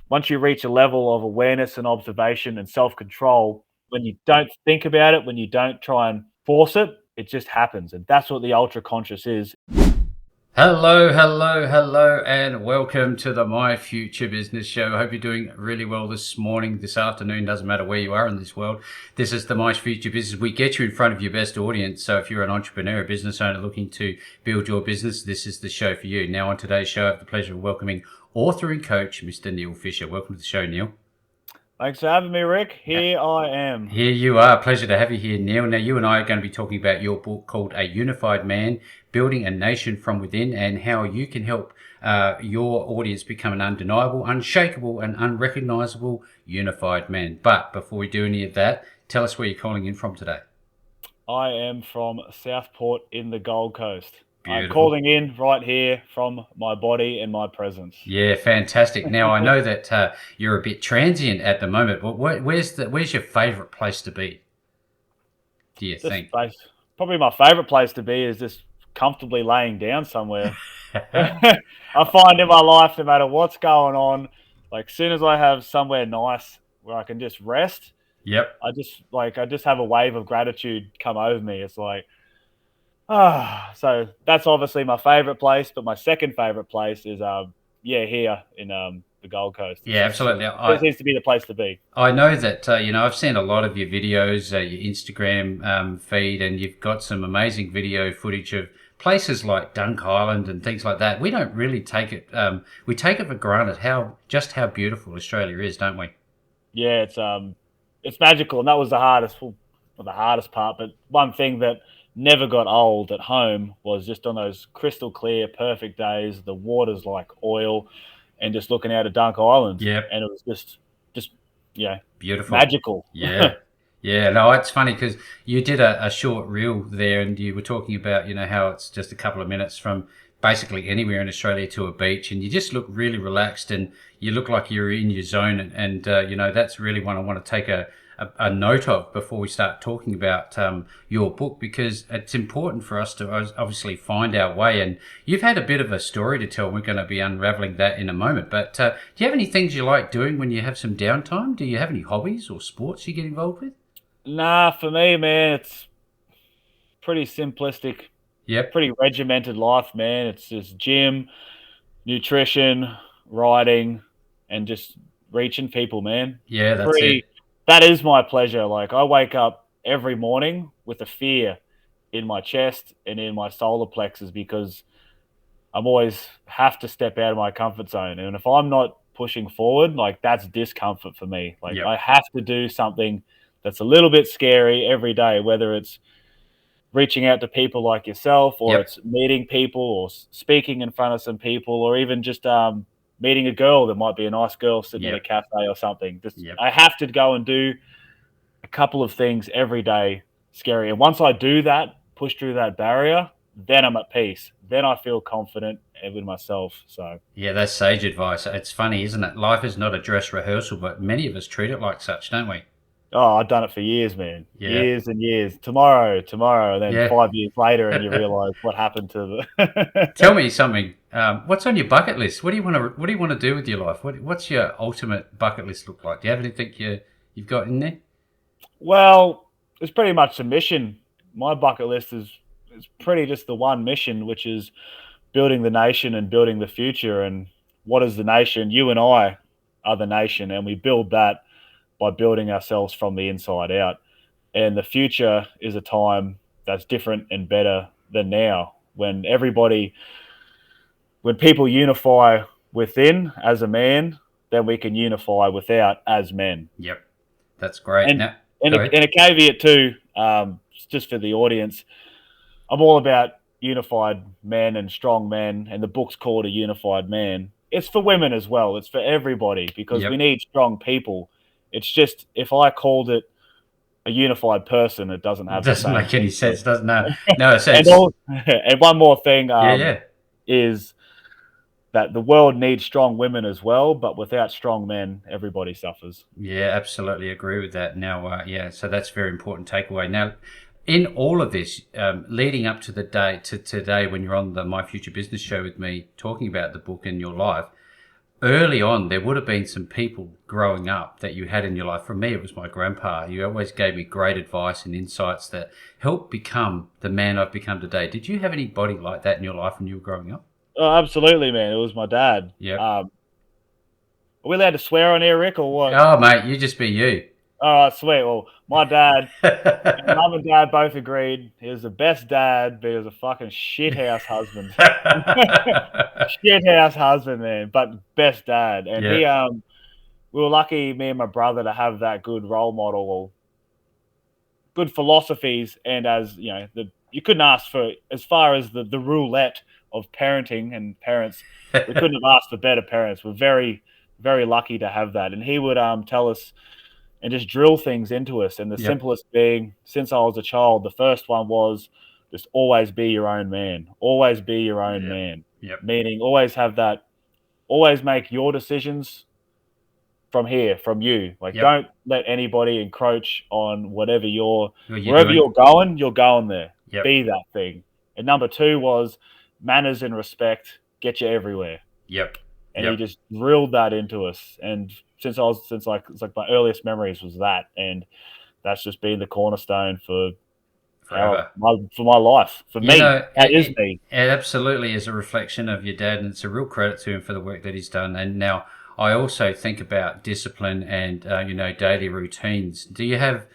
once you reach a level of awareness and observation and self-control, when you don't think about it, when you don't try and force it, it just happens. And that's what the ultra conscious is. Hello, hello, hello, and welcome to the My Future Business Show. I hope you're doing really well this morning, this afternoon, doesn't matter where you are in this world. This is the My Future Business. We get you in front of your best audience. So if you're an entrepreneur, a business owner looking to build your business, this is the show for you. Now on today's show, I have the pleasure of welcoming author and coach, Mr. Neal Fisher. Welcome to the show, Neal. Thanks for having me, Rick. Here I am. Here you are. Pleasure to have you here, Neal. Now, you and I are going to be talking about your book called A Unified Man, Building a Nation from Within, and how you can help your audience become an undeniable, unshakable, and unrecognizable unified man. But before we do any of that, tell us where you're calling in from today. I am from Southport in the Gold Coast. I'm Beautiful. calling in right here from my body and my presence. Yeah, fantastic. Now, I know that you're a bit transient at the moment, but where's your favourite place to be, do you think? Probably my favourite place to be is just comfortably laying down somewhere. I find in my life, no matter what's going on, like as soon as I have somewhere nice where I can just rest, Yep. I just have a wave of gratitude come over me. It's like, so that's obviously my favorite place, but my second favorite place is here in the Gold Coast. Yeah, absolutely. It seems to be the place to be. I know that I've seen a lot of your videos, your Instagram feed, and you've got some amazing video footage of places like Dunk Island and things like that. We don't really take it. We take it for granted how beautiful Australia is, don't we? Yeah, it's magical, and that was the hardest, well, not the hardest part, but one thing that never got old at home was just on those crystal clear, perfect days. The water's like oil, and just looking out at Dunk Island, Yep. and it was just Beautiful. magical. Yeah. Yeah, no, it's funny because you did a short reel there and you were talking about, how it's just a couple of minutes from basically anywhere in Australia to a beach, and you just look really relaxed and you look like you're in your zone. And that's really one I want to take a note of before we start talking about your book, because it's important for us to obviously find our way. And you've had a bit of a story to tell. We're going to be unraveling that in a moment. But do you have any things you like doing when you have some downtime? Do you have any hobbies or sports you get involved with? Nah, for me, man, it's pretty simplistic, Yep. pretty regimented life, man. It's just gym, nutrition, riding, and just reaching people, man. Yeah, that's it. Pretty. That is my pleasure. Like I wake up every morning with a fear in my chest and in my solar plexus because I'm always have to step out of my comfort zone. And if I'm not pushing forward, like that's discomfort for me. Like Yep. I have to do something that's a little bit scary every day, whether it's reaching out to people like yourself, or Yep. it's meeting people, or speaking in front of some people, or even just meeting a girl that might be a nice girl sitting at a Yep. cafe or something. Just Yep. I have to go and do a couple of things every day, scary. And once I do that, push through that barrier, then I'm at peace. Then I feel confident with myself. So Yeah, that's sage advice. It's funny, isn't it? Life is not a dress rehearsal, but many of us treat it like such, don't we? I've done it for years, man. Yeah. Years and years. Tomorrow, and then Yeah. 5 years later, and you realize what happened to Tell the me something. What's on your bucket list? What do you want to do with your life? What's your ultimate bucket list look like? Do you have anything you've got in there? Well, it's pretty much a mission. My bucket list is pretty just the one mission, which is building the nation and building the future. And what is the nation? You and I are the nation, and we build that by building ourselves from the inside out. And the future is a time that's different and better than now, when people unify within as a man, then we can unify without as men. Yep. That's great. And Now, and go a, ahead. and a caveat too, just for the audience, I'm all about unified men and strong men, and the book's called A Unified Man. It's for women as well. It's for everybody because we Yep. need strong people. It's just if I called it a unified person, it doesn't have the Doesn't same make any thing. sense, doesn't it? No, it And says, all, and one more thing yeah, yeah. is that the world needs strong women as well, but without strong men, everybody suffers. Yeah, absolutely agree with that. Now, yeah, so that's a very important takeaway. Now, in all of this, leading up to the day to today, when you're on the My Future Business show with me, talking about the book and your life, early on, there would have been some people growing up that you had in your life. For me, it was my grandpa. He always gave me great advice and insights that helped become the man I've become today. Did you have anybody like that in your life when you were growing up? Oh, absolutely, man. It was my dad. Yep. Are we allowed to swear on here, Rick, or what? Oh, mate, you just be you. All right, sweet. Well, my dad and mum and dad both agreed he was the best dad, but he was a fucking shithouse husband. Shithouse husband, man, but best dad. And Yeah. we were lucky, me and my brother, to have that good role model, or good philosophies, and as you know, you couldn't ask for, as far as the roulette of parenting and parents, we couldn't have asked for better parents. We're very, very lucky to have that. And he would tell us and just drill things into us. And the Yep. simplest being, since I was a child, the first one was just always be your own man. Always be your own Yep. man. Yep. Meaning always have that, always make your decisions from here, from you. Like, Yep. don't let anybody encroach on whatever What you're wherever doing. you're going there. Yep. Be that thing. And number two was manners and respect get you everywhere. Yep. And he Yep. just drilled that into us. And since like it's like my earliest memories was that, and that's just been the cornerstone for Forever. for my life. For You me, know, that is me. it absolutely is a reflection of your dad, and it's a real credit to him for the work that he's done. And now, I also think about discipline and daily routines. Do you have,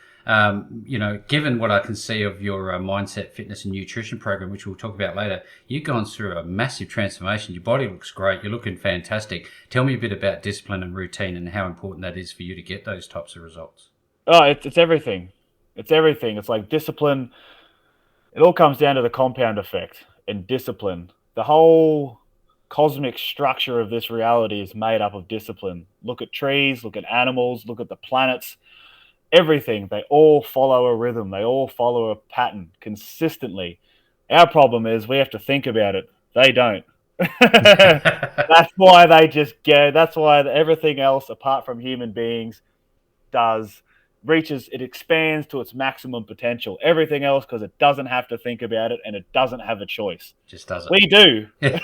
given what I can see of your mindset, fitness, and nutrition program, which we'll talk about later, you've gone through a massive transformation. Your body looks great. You're looking fantastic. Tell me a bit about discipline and routine and how important that is for you to get those types of results. Oh, it's everything. It's everything. It's like discipline. It all comes down to the compound effect and discipline. The whole cosmic structure of this reality is made up of discipline. Look at trees, look at animals, look at the planets, everything. They all follow a rhythm, they all follow a pattern consistently. Our problem is we have to think about it. They don't. That's why they just go. That's why everything else, apart from human beings, does reaches, it expands to its maximum potential. Everything else, because it doesn't have to think about it and it doesn't have a choice. Just does We do. it.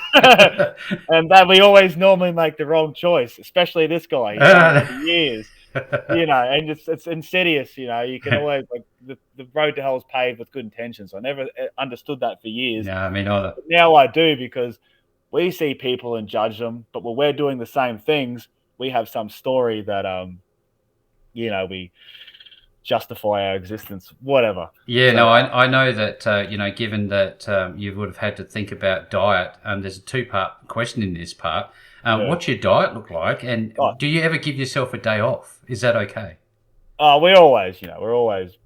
And that we always normally make the wrong choice, especially this guy. He's done it for years, and it's insidious. You can always, like, the road to hell is paved with good intentions. I never understood that for years. No, I mean either. But now I do, because we see people and judge them, but when we're doing the same things, we have some story that we justify our existence, whatever. Yeah, So no, I know that, given that you would have had to think about diet, there's a two-part question in this part. yeah. What's your diet look like? And Oh, do you ever give yourself a day off? Is that okay? we always, we're always.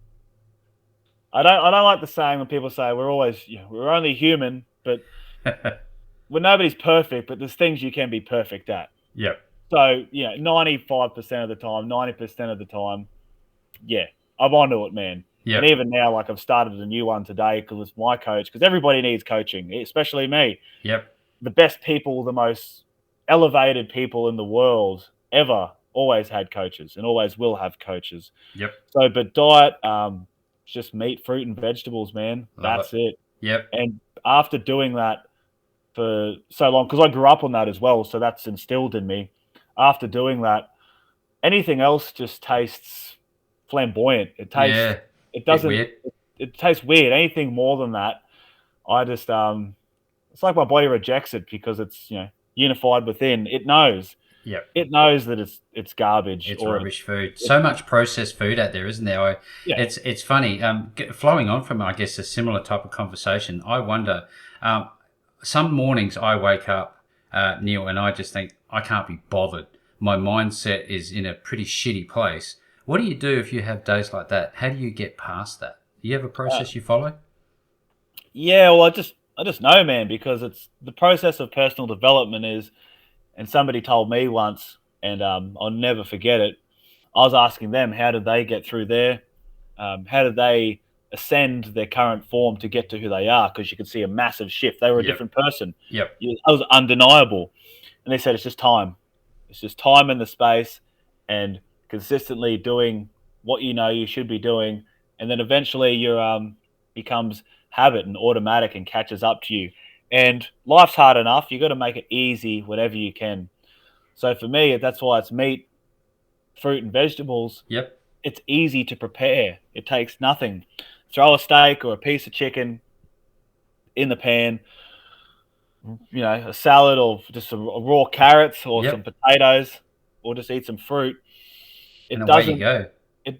I don't like the saying when people say we're always, we're only human, but nobody's perfect. But there's things you can be perfect at. Yep. So 95% of the time, 90% of the time, yeah, I'm onto it, man. And Yep. even now, like, I've started a new one today because it's my coach. Because everybody needs coaching, especially me. Yep. The best people, the most elevated people in the world ever, always had coaches and always will have coaches. Yep. So, but diet, just meat, fruit, and vegetables, man. Love it. That's it. Yep. And after doing that for so long, because I grew up on that as well, so that's instilled in me. After doing that, anything else just tastes flamboyant. Yeah. It Bit doesn't, weird. it tastes weird. Anything more than that, I just, it's like my body rejects it because it's, unified within. Yep. It knows that it's garbage, It's or rubbish food. it's, So much processed food out there, isn't there? yeah. It's funny. Flowing on from, I guess, a similar type of conversation, I wonder. Um, some mornings I wake up, Neil, and I just think I can't be bothered. My mindset is in a pretty shitty place. What do you do if you have days like that? How do you get past that? Do you have a Uh, process you follow? Yeah, well, I just know, man, because it's the process of personal development is, and somebody told me once, and I'll never forget it. I was asking them how did they get through how did they ascend their current form to get to who they are? Because you could see a massive shift. They were a Yep. different person. Yep. That was undeniable. And they said it's just time. It's just time in the space, and consistently doing what you know you should be doing, and then eventually your becomes habit and automatic and catches up to you. And life's hard enough. You got to make it easy whenever you can. So for me, that's why it's meat, fruit, and vegetables. Yep. It's easy to prepare. It takes nothing. Throw a steak or a piece of chicken in the pan, a salad or just some raw carrots or some Yep. potatoes, or just eat some fruit. And It away you doesn't, go.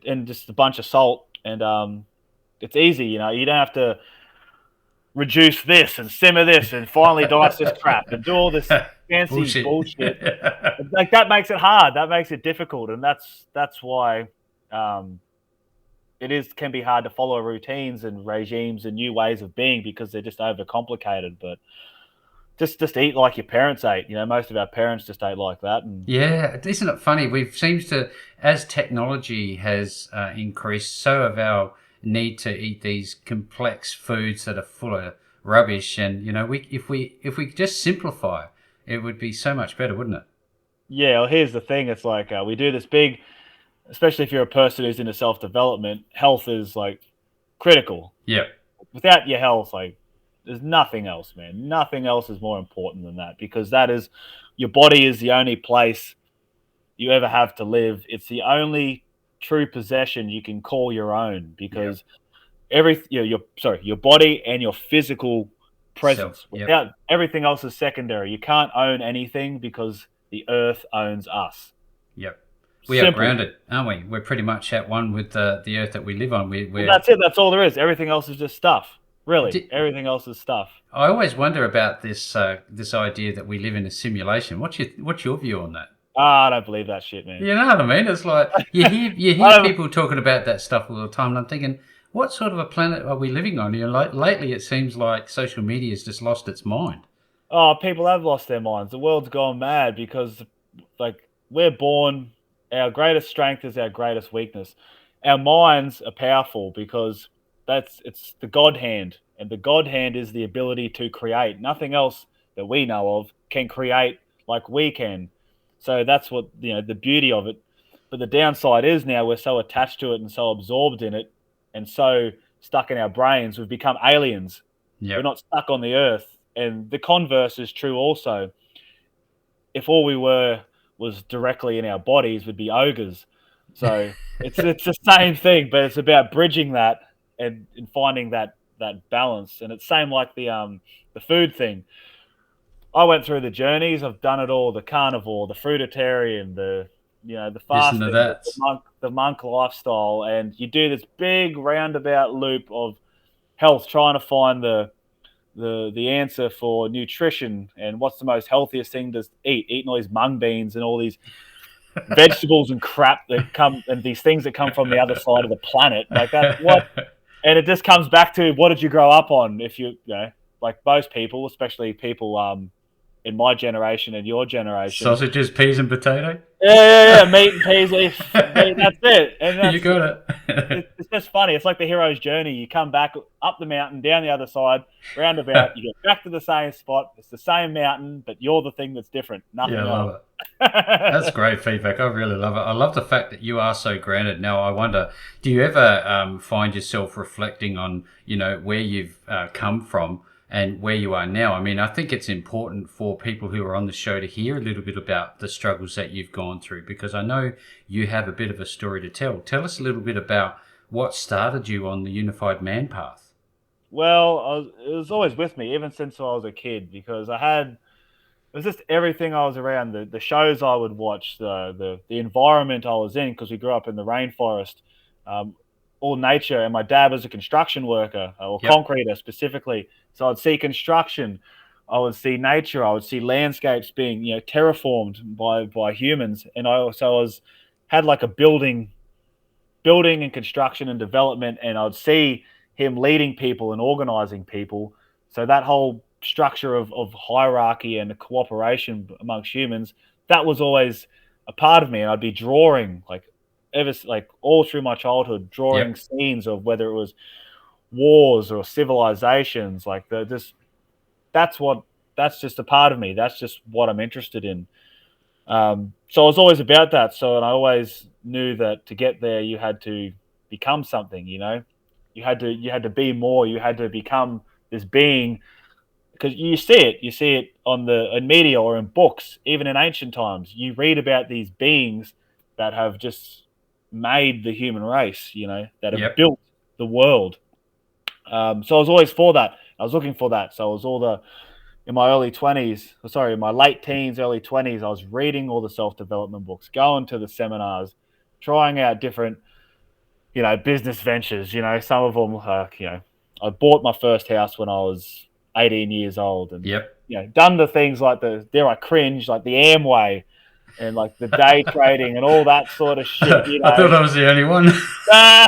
and just a bunch of salt, and it's easy. You don't have to reduce this and simmer this and finally dice this crap and do all this fancy Bullshit. bullshit. Like that makes it hard. That makes it difficult, and that's why um, it can be hard to follow routines and regimes and new ways of being because they're just overcomplicated. But just eat like your parents ate. Most of our parents just ate like that, and Yeah, isn't it funny? We've seems to, as technology has increased, so have our need to eat these complex foods that are full of rubbish. And if we just simplify, it would be so much better, wouldn't it? yeah. Well, here's the thing: it's like we do this big, especially if you're a person who's into self development. Health is like critical. Yeah, Without your health, like there's nothing else, man. Nothing else is more important than that because that is your body is the only place you ever have to live. It's the only true possession you can call your own yeah. because your body and your physical Self. presence. Yep, Without everything else is secondary. You can't own anything because the earth owns us. yep. We are Simple. grounded, aren't we? We're pretty much at one with the earth that we live on. Well, We're that's it. That's all there is. Everything else is just stuff. Really, di- everything else is stuff. I always wonder about this idea that we live in a simulation. What's your view on that? I don't believe that shit, man. You know what I mean? It's like you hear I don't. people talking about that stuff all the time, and I'm thinking, what sort of a planet are we living on? Like lately, it seems like social media has just lost its mind. Oh, people have lost their minds. The world's gone mad because, like, we're born. Our greatest strength is our greatest weakness. Our minds are powerful because it's the God hand, and the God hand is the ability to create. Nothing else that we know of can create like we can. So that's what the beauty of it. But the downside is now we're so attached to it and so absorbed in it, and so stuck in our brains, we've become aliens. We're Yep. not stuck on the earth. And the converse is true also. If all we were was directly in our bodies, we'd be ogres. So it's the same thing, but it's about bridging that and finding that balance. And it's same like the food thing. I went through the journeys. I've done it all: the carnivore, the fruitarian, the Isn't it fasting, the that? monk lifestyle, and you do this big roundabout loop of health, trying to find the answer for nutrition and what's the most healthiest thing to eating all these mung beans and all these vegetables and crap that come and these things that come from the other side of the planet. Like that, what? And it just comes back to what did you grow up on? If like most people, especially people in my generation and your generation. Sausages, peas, and potato. Yeah. Meat and peas, meat, that's it. And You that's got it. it's just funny. It's like the hero's journey. You come back up the mountain, down the other side, roundabout. You get back to the same spot. It's the same mountain, but you're the thing that's different. Yeah, I Nothing love else. it. That's great feedback. I really love it. I love the fact that you are so grounded. Now, I wonder, do you ever find yourself reflecting on, where you've come from and where you are now? I mean, I think it's important for people who are on the show to hear a little bit about the struggles that you've gone through because I know you have a bit of a story to tell. Tell us a little bit about what started you on the unified man path. Well, it was always with me, even since I was a kid, because it was just everything I was around, the shows I would watch, the environment I was in, because we grew up in the rainforest, um, all nature. And my dad was a construction worker, or Yep. concreter specifically. So I'd see construction, I would see nature, I would see landscapes being terraformed by humans, and I also was had like a building and construction and development, and I'd see him leading people and organizing people. So that whole structure of hierarchy and cooperation amongst humans, that was always a part of me. And I'd be drawing like all through my childhood, drawing Yep. scenes of whether it was wars or civilizations. Like the just that's just a part of me. That's just what I'm interested in. So I was always about that. So, and I always knew that to get there, you had to become something. You had to be more. You had to become this being because you see it. You see it in media or in books, even in ancient times, you read about these beings that have just made the human race, that have Yep. built the world. So I was always for that. I was looking for that. So I was in my early 20s, sorry, in my late teens, early 20s, I was reading all the self-development books, going to the seminars, trying out different, business ventures. Some of them, I bought my first house when I was 18 years old, and Yep. done the things like dare I cringe, like the Amway and like the day trading and all that sort of shit. I thought I was the only one. Nah,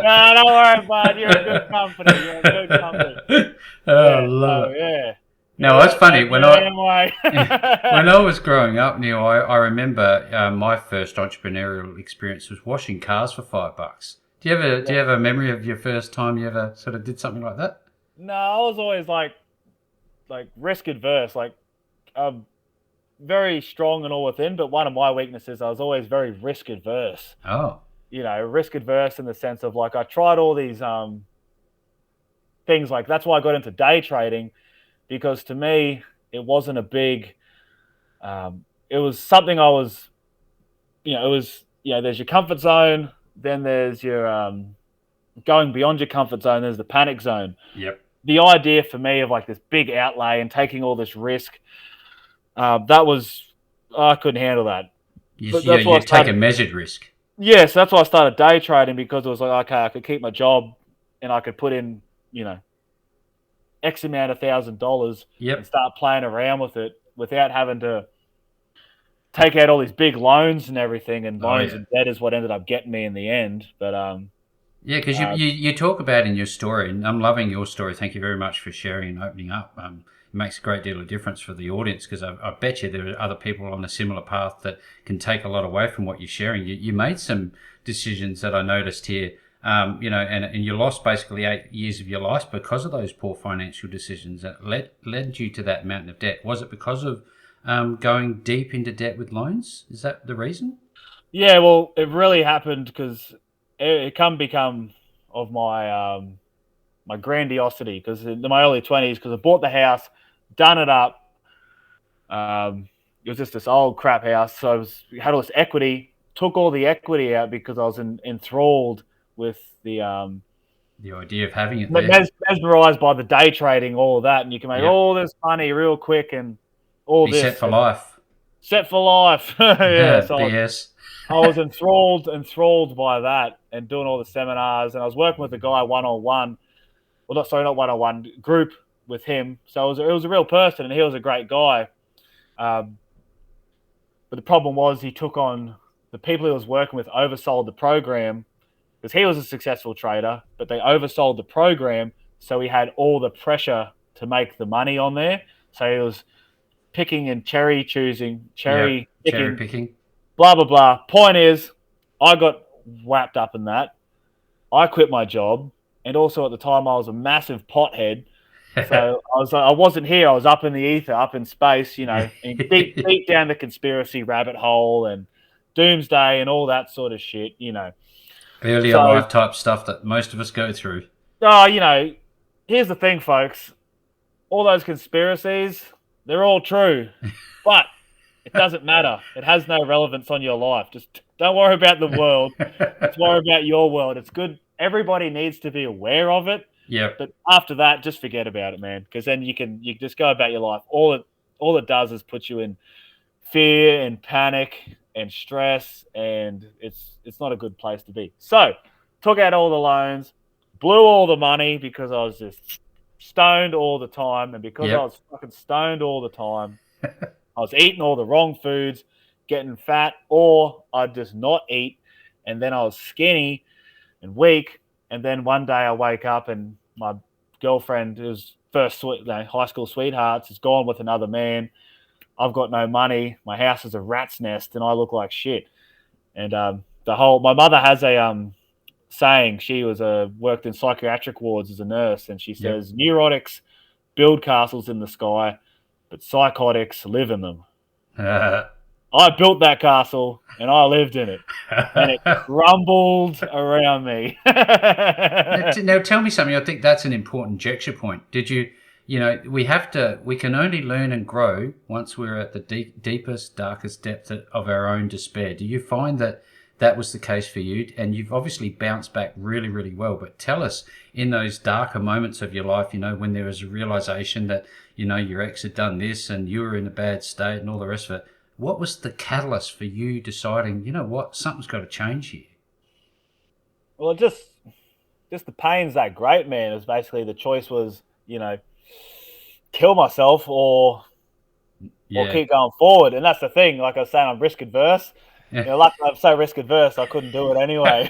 nah, don't worry, bud. You're in good company. You're in good company. Oh, I Yeah, love so it. yeah, No, it's funny yeah, when Amway. I was growing up, Neil. I remember my first entrepreneurial experience was washing cars for $5. Do you have a memory of your first time you ever sort of did something like that? No, I was always like risk adverse. Like I'm very strong and all within, but one of my weaknesses, I was always very risk adverse. Oh, Risk adverse in the sense of like I tried all these things. Like that's why I got into day trading, because to me it wasn't a big. It was something I was, it was, there's your comfort zone, then there's your going beyond your comfort zone. There's the panic zone. yep. The idea for me of like this big outlay and taking all this risk, that was I couldn't handle that. But that's why I You take a started. measured risk. Yes, that's why I started day trading, because it was like, okay, I could keep my job and I could put in, X amount of $1,000 and Yep. start playing around with it without having to take out all these big loans and everything. And Oh loans yeah. and debt is what ended up getting me in the end. But Yeah, because uh, you talk about in your story, and I'm loving your story. Thank you very much for sharing and opening up. It makes a great deal of difference for the audience, because I bet you there are other people on a similar path that can take a lot away from what you're sharing. You made some decisions that I noticed here, and you lost basically 8 years of your life because of those poor financial decisions that led you to that mountain of debt. Was it because of going deep into debt with loans? Is that the reason? yeah, well, it really happened because it can become of my grandiosity, because in my early 20s, because I bought the house, done it up. It was just this old crap house, so had all this equity. Took all the equity out because I was enthralled with the The idea of having it there. mesmerized by the day trading, all of that, and you can make Yep. all this money real quick and all Be set this for and life. set for life. Yeah, so BS. I was enthralled by that and doing all the seminars, and I was working with a guy one on one. Well, not one on one, group with him. So it was a real person, and he was a great guy. Um, but the problem was he took on the people he was working with oversold the program, because he was a successful trader, but they oversold the program, so he had all the pressure to make the money on there. So he was picking and cherry choosing, Yep. cherry Cherry picking, picking. blah blah blah. Point is, I got wrapped up in that. I quit my job, and also at the time I was a massive pothead. So I wasn't here. I was up in the ether, up in space, and deep down the conspiracy rabbit hole and doomsday and all that sort of shit. Earlier So, life type stuff that most of us go through. oh, here's the thing, folks. All those conspiracies, they're all true, but it doesn't matter. It has no relevance on your life. Just don't worry about the world. Just worry about your world. It's good. Everybody needs to be aware of it. Yep. But after that, just forget about it, man. Because then you just go about your life. All it does is put you in fear and panic and stress, and it's not a good place to be. So took out all the loans, blew all the money because I was just stoned all the time, and because I Yep. was fucking stoned all the time, I was eating all the wrong foods, getting fat, or I'd just not eat, and then I was skinny and weak. And then one day I wake up and my girlfriend, who's high school sweethearts, is gone with another man. I've got no money. My house is a rat's nest, and I look like shit. And my mother has a saying. She worked in psychiatric wards as a nurse, and she Yep. says neurotics build castles in the sky, but psychotics live in them. I built that castle and I lived in it, and it crumbled around me. Now tell me something. I think that's an important gesture point. Did we can only learn and grow once we're at the deepest, darkest depth of our own despair. Do you find that that was the case for you? And you've obviously bounced back really, really well. But tell us, in those darker moments of your life, when there was a realization that, your ex had done this and you were in a bad state and all the rest of it, what was the catalyst for you deciding, what, something's got to change here? Well, just the pain's that great, man. It was basically the choice was, kill myself or Yeah. keep going forward. And that's the thing. Like I was saying, I'm risk adverse. Like I'm so risk adverse, I couldn't do it anyway.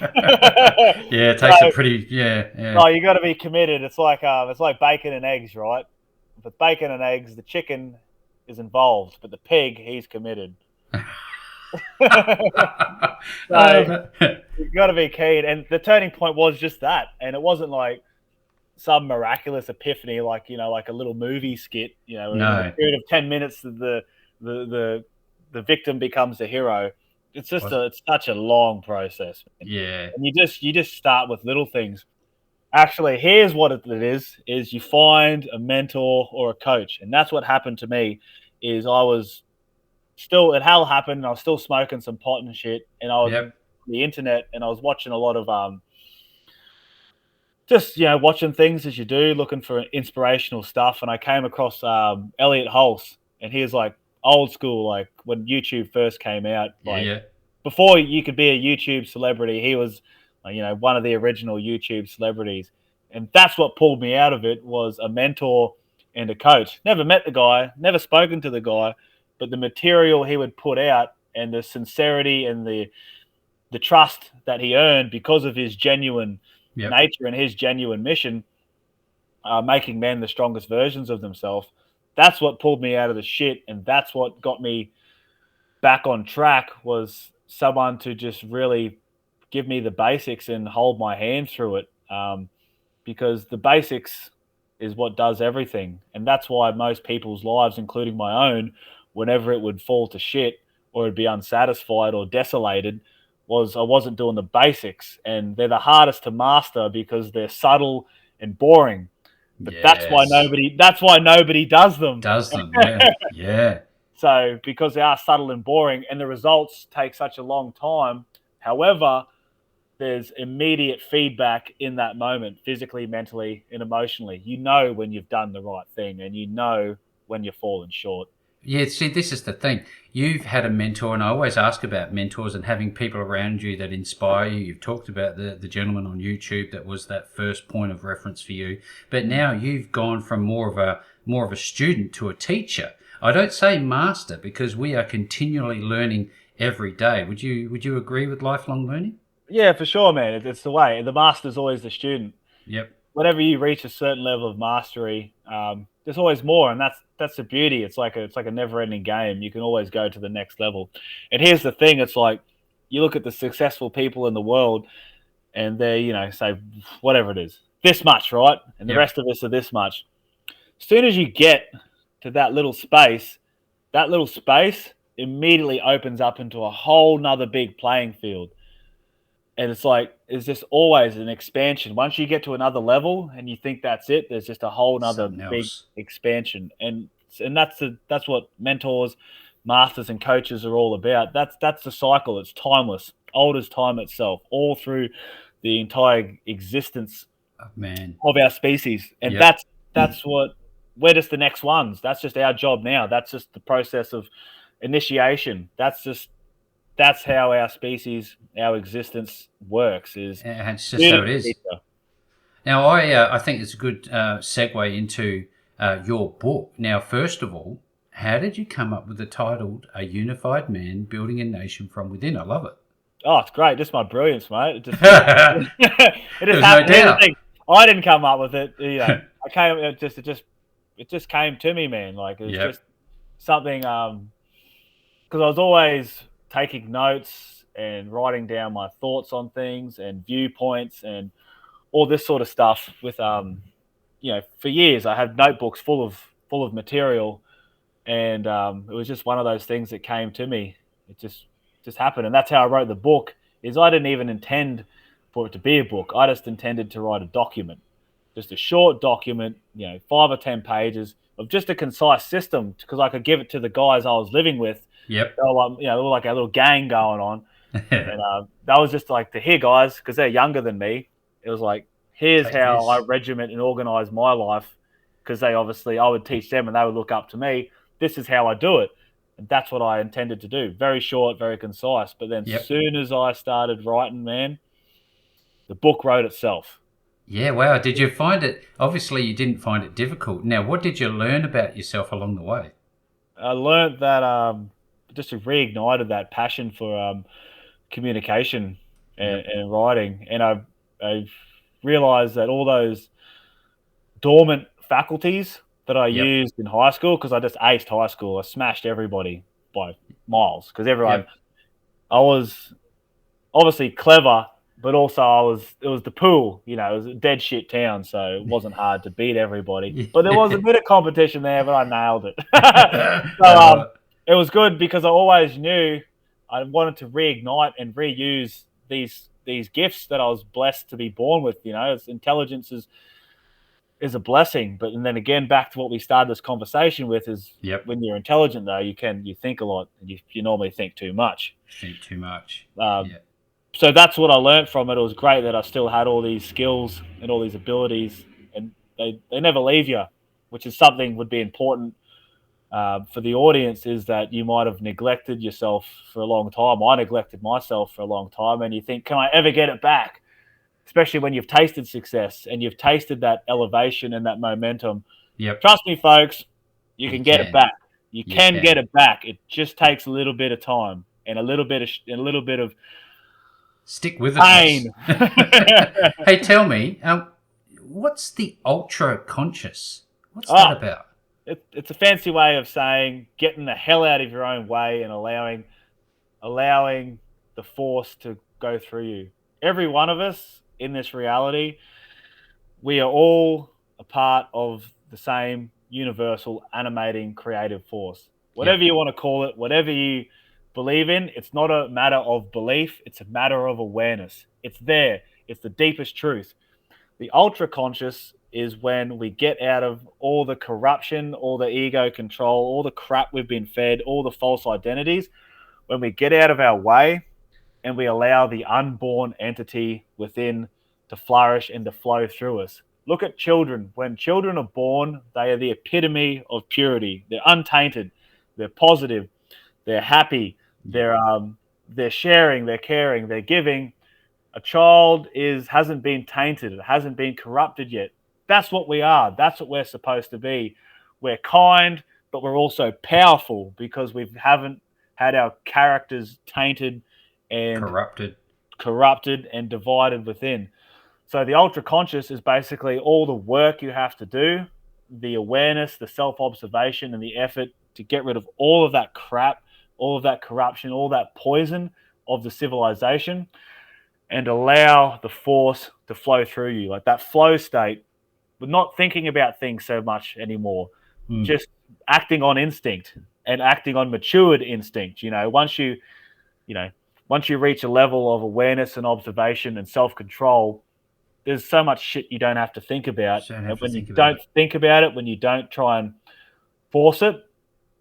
Yeah, it takes a So, pretty, yeah, yeah. no, you got to be committed. It's like bacon and eggs, right? With bacon and eggs, the chicken is involved, but the pig, he's committed. I So love it. you got to be keen. And the turning point was just that. And it wasn't like some miraculous epiphany, like a little movie skit. In a No. period of 10 minutes, the the the victim becomes the hero. It's such a long process, man. Yeah. And you just start with little things. Actually, here's what it is you find a mentor or a coach. And that's what happened to me. Is I was still it hell happened, and I was still smoking some pot and shit, and I was on Yep. the internet, and I was watching a lot of just watching things as you do, looking for inspirational stuff, and I came across Elliot Hulse, and he was like old school, like when YouTube first came out, Yeah, like yeah. before you could be a YouTube celebrity, he was one of the original YouTube celebrities, and that's what pulled me out of it was a mentor and a coach. Never met the guy, never spoken to the guy, but the material he would put out and the sincerity and the trust that he earned because of his genuine Yep. nature and his genuine mission, making men the strongest versions of themselves. That's what pulled me out of the shit, and that's what got me back on track. Was someone to just really give me the basics and hold my hand through it, because the basics is what does everything, and that's why most people's lives, including my own, whenever it would fall to shit or it'd be unsatisfied or desolated, was I wasn't doing the basics, and they're the hardest to master because they're subtle and boring. But Yes. that's why nobody does them. Does them. Yeah. Yeah. So because they are subtle and boring, and the results take such a long time. However, there's immediate feedback in that moment, physically, mentally, and emotionally. You know when you've done the right thing, and you know when you're falling short. Yeah, see, this is the thing. You've had a mentor, and I always ask about mentors and having people around you that inspire you. You've talked about the gentleman on YouTube that was that first point of reference for you, but Mm. now you've gone from more of a student to a teacher. I don't say master because we are continually learning every day. Would you agree with lifelong learning? Yeah, for sure, man. It's the way. The master's always the student. Yep. Whenever you reach a certain level of mastery, there's always more, and that's the beauty. It's like a never-ending game. You can always go to the next level. And here's the thing: it's like you look at the successful people in the world, and they say whatever it is, this much, right? And the Yep. rest of us are this much. As soon as you get to that little space immediately opens up into a whole nother big playing field. And it's like it's just always an expansion. Once you get to another level and you think that's it, there's just a whole nother Something big else. expansion. And that's what mentors, masters, and coaches are all about. That's the cycle. It's timeless, old as time itself, all through the entire existence Oh, man. of our species. And Yep. that's what we're just the next ones. That's just our job now. That's just the process of initiation. That's how our species, our existence works. Is And it's just how student it is. teacher. Now, I think it's a good segue into your book. Now, first of all, how did you come up with the title "A Unified Man Building a Nation from Within"? I love it. Oh, it's great. Just my brilliance, mate. It just There it just was no happened. Here's the doubt. thing. I didn't come up with it. I came. It just came to me, man. Like it was Yep. just something. Because I was always taking notes and writing down my thoughts on things and viewpoints and all this sort of stuff. With for years I had notebooks full of material, and it was just one of those things that came to me. It just happened, and that's how I wrote the book. Is I didn't even intend for it to be a book. I just intended to write a document. just a short document, 5 or 10 pages of just a concise system because I could give it to the guys I was living with. Yep. They were like, they were like a little gang going on, and that was just like to here, guys, because they're younger than me. It was like, here's Take how I this. regiment and organize my life, because they obviously I would teach them and they would look up to me. This is how I do it, and that's what I intended to do. Very short, very concise. But then, Yep. soon as I started writing, man, the book wrote itself. Yeah, wow. Did you find it? Obviously, you didn't find it difficult. Now, what did you learn about yourself along the way? I learned that just reignited that passion for communication Yep. and writing, and I realized that all those dormant faculties that I Yep. used in high school, because I just aced high school. I smashed everybody by miles because everyone. Yep. I was obviously clever, but also it was the pool. It was a dead shit town, so it wasn't hard to beat everybody. But there was a Yeah. bit of competition there, but I nailed it. So I love it. it was good because I always knew I wanted to reignite and reuse these gifts that I was blessed to be born with. Intelligence is a blessing, but and then again back to what we started this conversation with is Yep. when you're intelligent though you think a lot and you normally think too much. Think too much. Um, Yeah. so that's what I learned from it. It was great that I still had all these skills and all these abilities, and they never leave you, which is something would be important for the audience. Is that you might have neglected yourself for a long time. I neglected myself for a long time, and you think, can I ever get it back? Especially when you've tasted success and you've tasted that elevation and that momentum. Yep. Trust me, folks, you You can get it can. back. You You can get can. it back. It just takes a little bit of time and a little bit of Stick with itness. pain. Hey, tell me, what's the ultra conscious? What's that Ah, about? it's a fancy way of saying getting the hell out of your own way and allowing the force to go through you. Every one of us in this reality, we are all a part of the same universal animating creative force. Whatever Yep. you want to call it, whatever you believe in, it's not a matter of belief, it's a matter of awareness. It's there, it's the deepest truth. The ultra conscious is when we get out of all the corruption, all the ego control, all the crap we've been fed, all the false identities, when we get out of our way and we allow the unborn entity within to flourish and to flow through us. Look at children. When children are born, they are the epitome of purity. They're untainted, they're positive, they're happy, Yep. they're sharing, they're caring, they're giving. A child is hasn't been tainted, it hasn't been corrupted yet. That's what we are. That's what we're supposed to be. We're kind, but we're also powerful because we haven't had our characters tainted and Corrupted. corrupted and divided within. So the ultra conscious is basically all the work you have to do, the awareness, the self observation, and the effort to get rid of all of that crap, all of that corruption, all that poison of the civilization, and allow the force to flow through you, like that flow state, but not thinking about things so much anymore, Mm. just acting on instinct and acting on matured instinct. You know, once you reach a level of awareness and observation and self control, there's so much shit you don't have to think about. Don't And have to when you think about don't it. think about it, when you don't try and force it,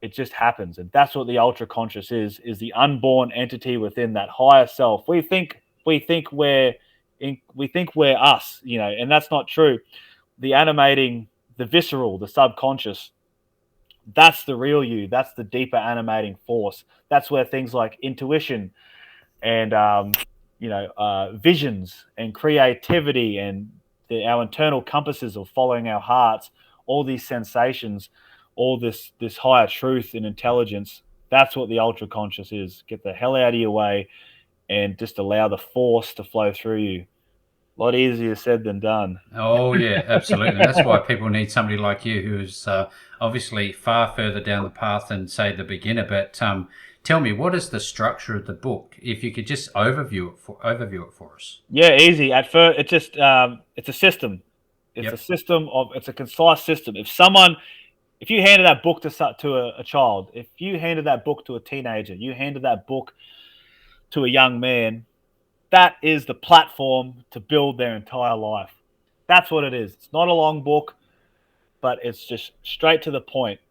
it just happens. And that's what the ultra conscious is the unborn entity within that higher self. We think we're us, and that's not true. The animating, the visceral, the subconscious, that's the real you. That's the deeper animating force. That's where things like intuition and visions and creativity and our internal compasses of following our hearts, all these sensations, all this higher truth and intelligence. That's what the ultra conscious is. Get the hell out of your way and just allow the force to flow through you. A lot easier said than done. Oh yeah, absolutely. And that's why people need somebody like you who's obviously far further down the path than say the beginner. But tell me, what is the structure of the book? If you could just overview it for us. Yeah, easy. At first, it's a system. Yep. It's a concise system. If you handed that book to a child, if you handed that book to a teenager, you handed that book to a young man, that is the platform to build their entire life. That's what it is. It's not a long book, but it's just straight to the point.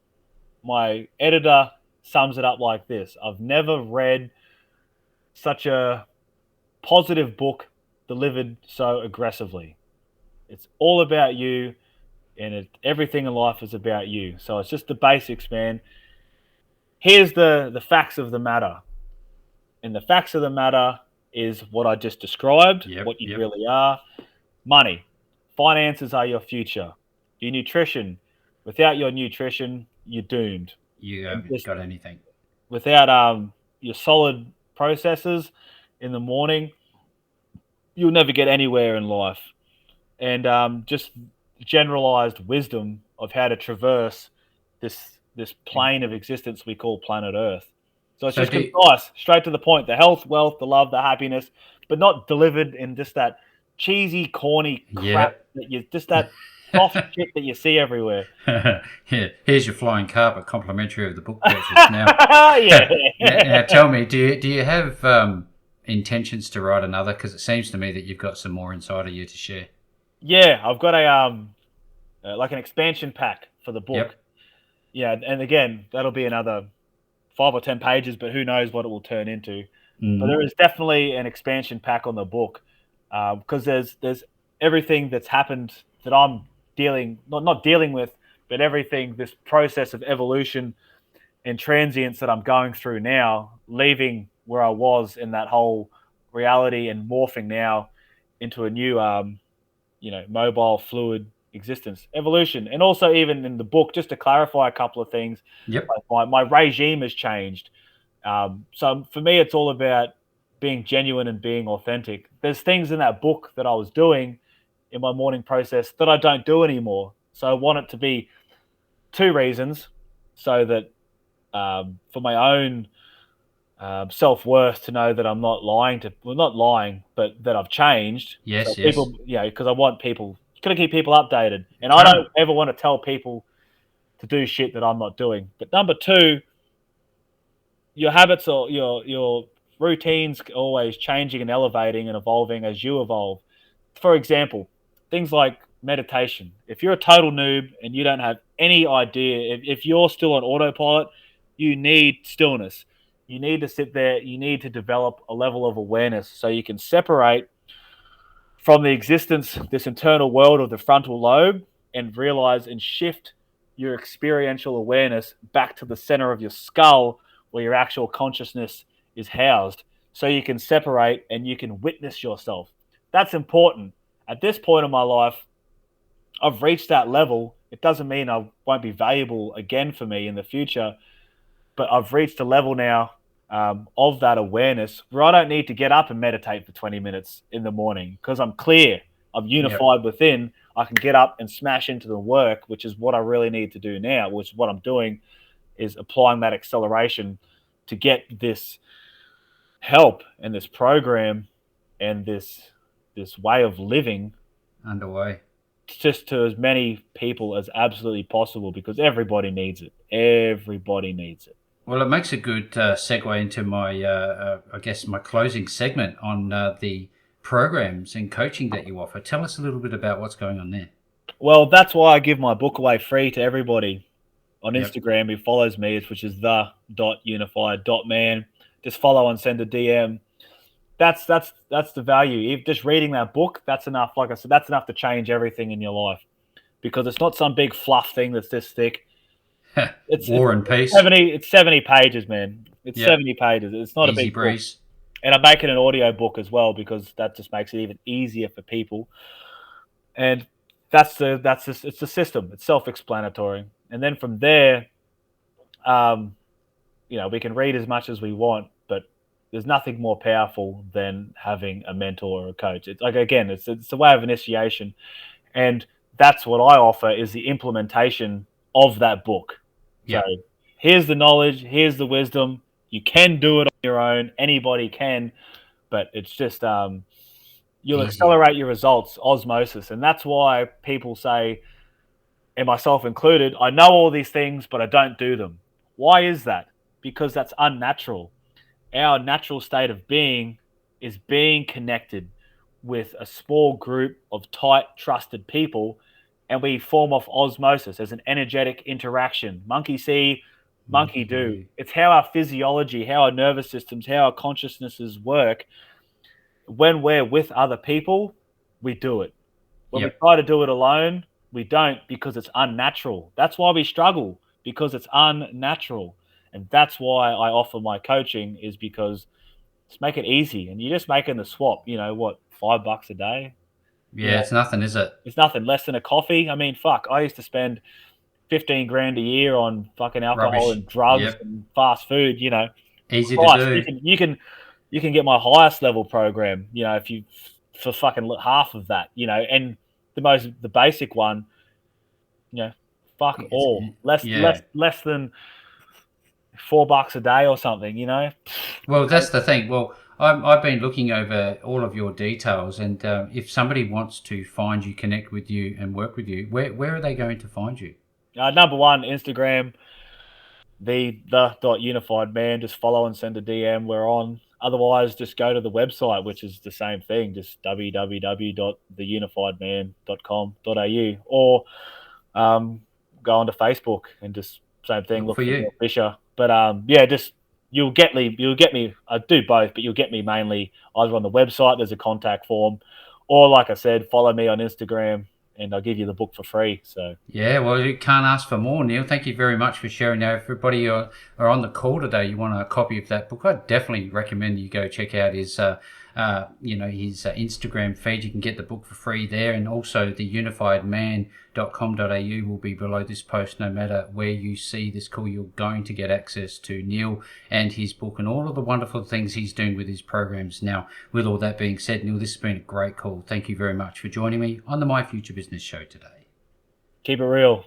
My editor sums it up like this: I've never read such a positive book delivered so aggressively. It's all about you, and everything in life is about you. So it's just the basics, man. Here's the facts of the matter. And the facts of the matter is what I just described, Yep, what you yep. really are. Money. Finances are your future. Your nutrition. Without your nutrition, you're doomed. You And haven't just got anything. without your solid processes in the morning, you'll never get anywhere in life. And just generalized wisdom of how to traverse this plane of existence we call planet Earth. So it's So just do concise, straight to the point. The health, wealth, the love, the happiness, but not delivered in just that cheesy, corny crap Yep. that you just that soft shit that you see everywhere. Here, here's your flying carpet, complimentary of the book purchase. Now, Yeah. now tell me, do you have intentions to write another? Because it seems to me that you've got some more inside of you to share. Yeah, I've got a like an expansion pack for the book. Yep. Yeah, and again, that'll be another 5 or 10 pages, but who knows what it will turn into. But Mm. there is definitely an expansion pack on the book because there's everything that's happened that I'm not dealing with, but everything this process of evolution and transience that I'm going through now, leaving where I was in that whole reality and morphing now into a new mobile fluid existence evolution. And also even in the book, just to clarify a couple of things, Yep. like my regime has changed. So for me, it's all about being genuine and being authentic. There's things in that book that I was doing in my morning process that I don't do anymore. So I want it to be two reasons, so that for my own self worth, to know that I'm not lying not lying, but that I've changed. So Yes. Yes. people, because I want people, got to keep people updated, and I don't Current. ever want to tell people to do shit that I'm not doing. But number two, your habits or your routines always changing and elevating and evolving as you evolve. For example, things like meditation. If you're a total noob and you don't have any idea, if you're still on autopilot, you need stillness. You need to sit there. You need to develop a level of awareness so you can separate from the existence, this internal world of the frontal lobe, and realize and shift your experiential awareness back to the center of your skull where your actual consciousness is housed, so you can separate and you can witness yourself. That's important. At this point in my life, I've reached that level. It doesn't mean I won't be valuable again for me in the future, but I've reached a level now of that awareness where I don't need to get up and meditate for 20 minutes in the morning because I'm clear. I'm Yep. unified within. I can get up and smash into the work, which is what I really need to do now, which is what I'm doing, is applying that acceleration to get this help and this program and this way of living Underway. just to as many people as absolutely possible because everybody needs it. Everybody needs it. Well, it makes a good segue into my, I guess, my closing segment on the programs and coaching that you offer. Tell us a little bit about what's going on there. Well, that's why I give my book away free to everybody on Yep. Instagram who follows me, which is the.unified.man. Just follow and send a DM. That's the value. If just reading that book, that's enough. Like I said, that's enough to change everything in your life because it's not some big fluff thing that's this thick. It's War and Peace. 70 pages, man. It's Yep. 70 pages. It's not a Easy big book. breeze. And I'm making an audio book as well because that just makes it even easier for people. And that's just it's a system. It's self-explanatory. And then from there, um, we can read as much as we want, but there's nothing more powerful than having a mentor or a coach. It's like again, it's a way of initiation, and that's what I offer is the implementation of that book. So Yep. here's the knowledge, here's the wisdom. You can do it on your own. Anybody can, but it's just you'll Easier. accelerate your results osmosis, and that's why people say, and myself included, I know all these things, but I don't do them. Why is that? Because that's unnatural. Our natural state of being is being connected. with a small group of tight, trusted people, and we form off osmosis as an energetic interaction. Monkey see, monkey Monkey do. do. It's how our physiology, how our nervous systems, how our consciousnesses work. When we're with other people, we do it. When we Yep. try to do it alone, we don't because it's unnatural. That's why we struggle, because it's unnatural. And that's why I offer my coaching, is because just make it easy. And you're just making the swap, what, $5 a day? You Yeah, know, it's nothing, is it? it's nothing less than a coffee. I mean, fuck, I used to spend 15 grand a year on fucking alcohol Rubbish. and drugs Yep. and fast food. Easy to Christ, you do. can you can you can get my highest level program, if you for fucking half of that, and the basic one, you know, fuck all. Less Yeah. less less than $4 a day or something. Well, that's the thing. Well, I've been looking over all of your details, and if somebody wants to find you, connect with you, and work with you, where are they going to find you? Number one, Instagram, the dot unified man. Just follow and send a DM. We're on. Otherwise, just go to the website, which is the same thing, just www.theunifiedman.com.au, or go onto Facebook and just same thing, Look look for for you. Neal Fisher. But yeah, just you'll get me. I do both, but you'll get me mainly either on the website. There's a contact form, or like I said, follow me on Instagram, and I'll give you the book for free. So Yeah, well, you can't ask for more, Neil. Thank you very much for sharing. Now, if everybody are on the call today, you want a copy of that book, I definitely recommend you go check out his Instagram feed. You can get the book for free there, and also the unifiedman.com.au will be below this post. No matter where you see this call, you're going to get access to Neil and his book and all of the wonderful things he's doing with his programs. Now, with all that being said, Neil, this has been a great call. Thank you very much for joining me on the My Future Business Show today. keep it real.